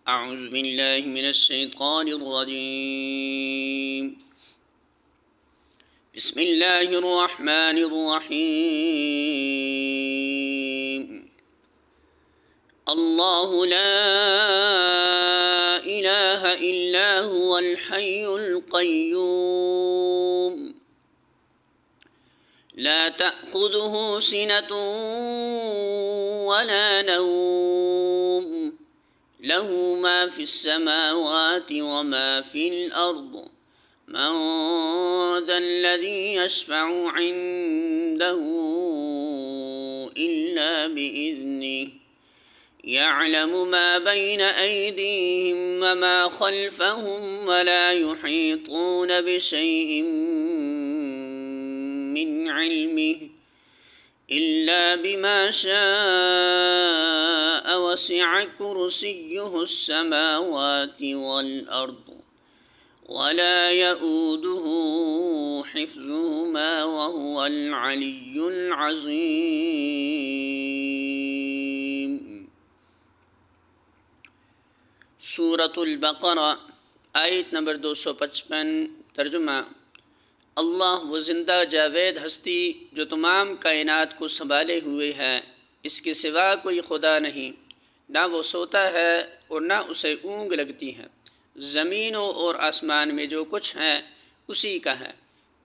أعوذ بالله من الشيطان الرجيم. بسم الله الرحمن الرحيم. الله لا إله إلا هو الحي القيوم لا تأخذه سنة ولا نوم له ما في السماوات وما في الأرض من ذا الذي يشفع عنده إلا بإذنه يعلم ما بين أيديهم وما خلفهم ولا يحيطون بشيء من علمه إلا بما شاء وسع كرسيه السماوات والأرض ولا يؤوده حفظهما وهو العلي العظيم. سورۃ البقرہ آیت نمبر 255. ترجمہ: اللہ وہ زندہ جاوید ہستی جو تمام کائنات کو سنبھالے ہوئے ہے، اس کے سوا کوئی خدا نہیں، نہ وہ سوتا ہے اور نہ اسے اونگ لگتی ہے۔ زمینوں اور آسمان میں جو کچھ ہے اسی کا ہے۔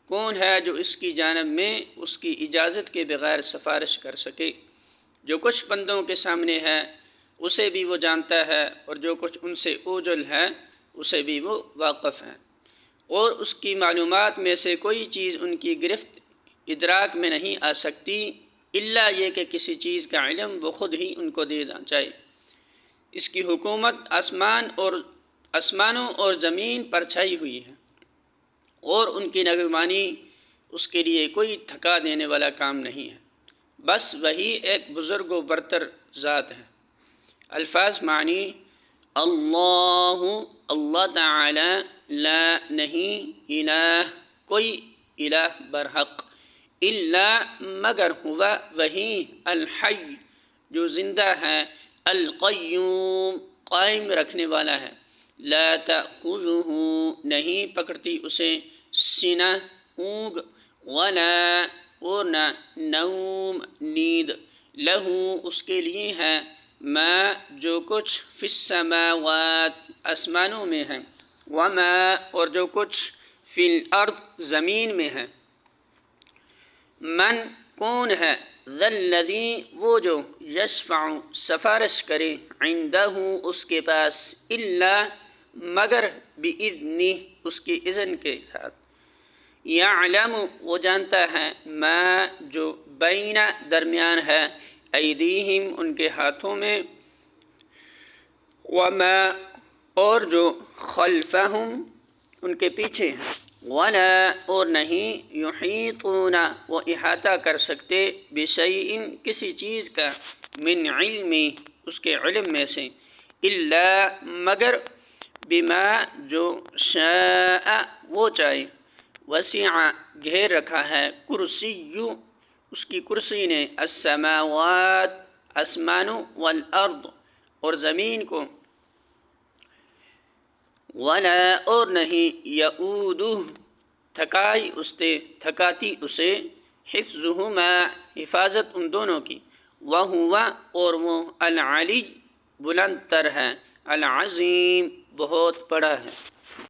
کون ہے جو اس کی جانب میں اس کی اجازت کے بغیر سفارش کر سکے؟ جو کچھ بندوں کے سامنے ہے اسے بھی وہ جانتا ہے، اور جو کچھ ان سے اوجل ہے اسے بھی وہ واقف ہے، اور اس کی معلومات میں سے کوئی چیز ان کی گرفت ادراک میں نہیں آ سکتی الا یہ کہ کسی چیز کا علم وہ خود ہی ان کو دے جائے۔ اس کی حکومت آسمانوں اور زمین پر چھائی ہوئی ہے، اور ان کی نگرانی اس کے لیے کوئی تھکا دینے والا کام نہیں ہے، بس وہی ایک بزرگ و برتر ذات ہے۔ الفاظ معنی: اللہ تعالی، لا نہیں، الہ کوئی الہ برحق، الا مگر، ہوا وہی، الحی جو زندہ ہے، القیوم قائم رکھنے والا ہے، لا تأخذہ نہیں پکڑتی اسے، سنہ اونگ، ولا اور نہ، نوم نیند، لہو اس کے لیے ہے، ما جو کچھ، فی السماوات آسمانوں میں ہے، وما اور جو کچھ، فی الارض زمین میں ہے، من کون ہے، ذا الذی وہ جو، یشفع سفارش کرے، عندہ اس کے پاس، الا مگر، باذنہ اس کی اذن کے ساتھ، یعلم وہ جانتا ہے، ما جو، بین درمیان ہے، ایدیہم ان کے ہاتھوں میں، وما اور جو، خلفہم ان کے پیچھے ہے، ولا اور نہیں، یحیطون وہ احاطہ کر سکتے، بشیء کسی چیز کا، من علم اس کے علم میں سے، الا مگر، بما جو، شاء وہ چاہے، وسع گھیر رکھا ہے، کرسی اس کی کرسی نے، السماوات آسمانوں، والارض اور زمین کو، ولا اور نہیں، یؤودہ تھکاتی اسے، حفظہما حفاظت ان دونوں کی، وہو اور وہ، العلی بلند تر ہے، العظیم بہت بڑا ہے۔